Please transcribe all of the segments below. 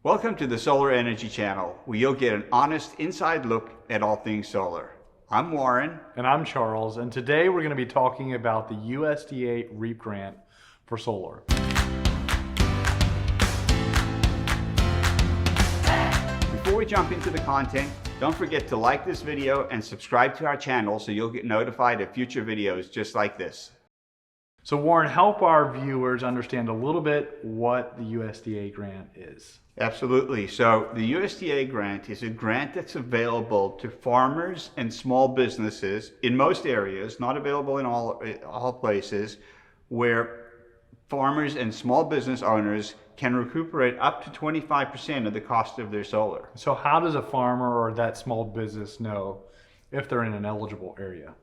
Welcome to the Solar Energy Channel, where you'll get an honest inside look at all things solar. I'm Warren. And I'm Charles, and today we're going to be talking about the USDA Reap Grant for solar. Before we jump into the content, don't forget to like this video and subscribe to our channel so you'll get notified of future videos just like this. So Warren, help our viewers understand a little bit what the USDA grant is. Absolutely. So the USDA grant is a grant that's available to farmers and small businesses in most areas, not available in all places, where farmers and small business owners can recuperate up to 25% of the cost of their solar. So how does a farmer or that small business know if they're in an eligible area?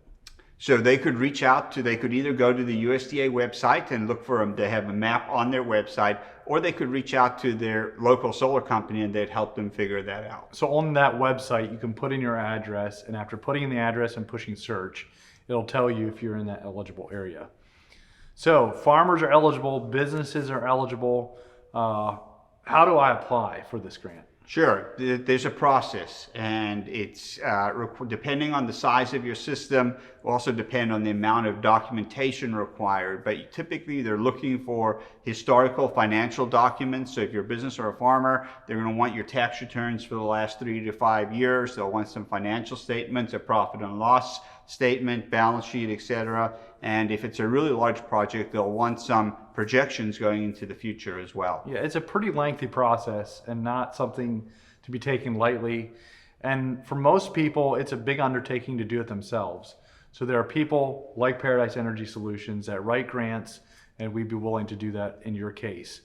So they could reach out to, they could either go to the USDA website and look for them, they have a map on their website, or they could reach out to their local solar company and they'd help them figure that out. So on that website, you can put in your address, and after putting in the address and pushing search, it'll tell you if you're in that eligible area. So farmers are eligible, businesses are eligible. How do I apply for this grant? Sure, there's a process, and it's depending on the size of your system, will also depend on the amount of documentation required, but typically they're looking for historical financial documents. So if you're a business or a farmer, they're going to want your tax returns for the last 3 to 5 years. They'll want some financial statements, a profit and loss statement, balance sheet, etc. And if it's a really large project, they'll want some projections going into the future as well. Yeah, it's a pretty lengthy process and not something to be taken lightly. And for most people, it's a big undertaking to do it themselves. So there are people like Paradise Energy Solutions that write grants, and we'd be willing to do that in your case.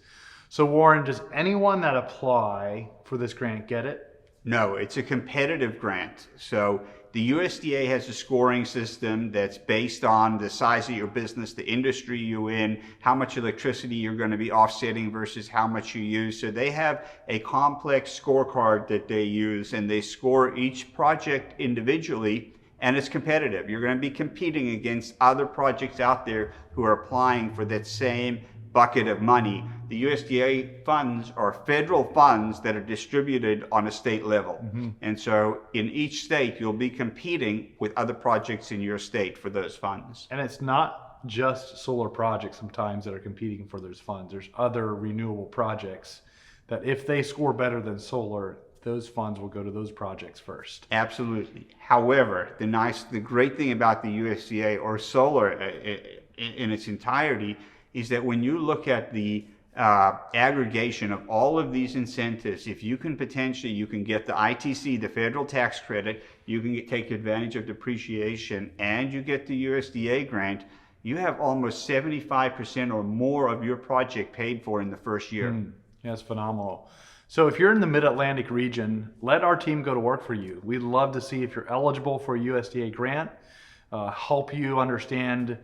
So Warren, does anyone that apply for this grant get it? No, it's a competitive grant. So the USDA has a scoring system that's based on the size of your business, the industry you're in, how much electricity you're going to be offsetting versus how much you use. So they have a complex scorecard that they use, and they score each project individually, and it's competitive. You're going to be competing against other projects out there who are applying for that same bucket of money. The USDA funds are federal funds that are distributed on a state level. And so in each state, you'll be competing with other projects in your state for those funds. And it's not just solar projects sometimes that are competing for those funds. There's other renewable projects that if they score better than solar, those funds will go to those projects first. Absolutely. However, the great thing about the USDA or solar in its entirety is that when you look at the aggregation of all of these incentives, if you can potentially, you can get the ITC, the federal tax credit, you can take advantage of depreciation, and you get the USDA grant, you have almost 75% or more of your project paid for in the first year. Yeah, that's phenomenal. So if you're in the Mid-Atlantic region, let our team go to work for you. We'd love to see if you're eligible for a USDA grant, help you understand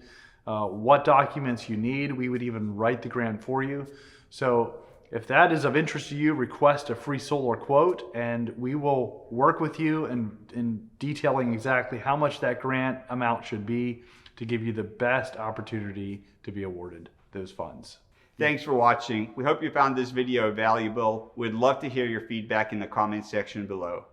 what documents you need. We would even write the grant for you. So if that is of interest to you, request a free solar quote, and we will work with you in detailing exactly how much that grant amount should be to give you the best opportunity to be awarded those funds. Thanks for watching. We hope you found this video valuable. We'd love to hear your feedback in the comment section below.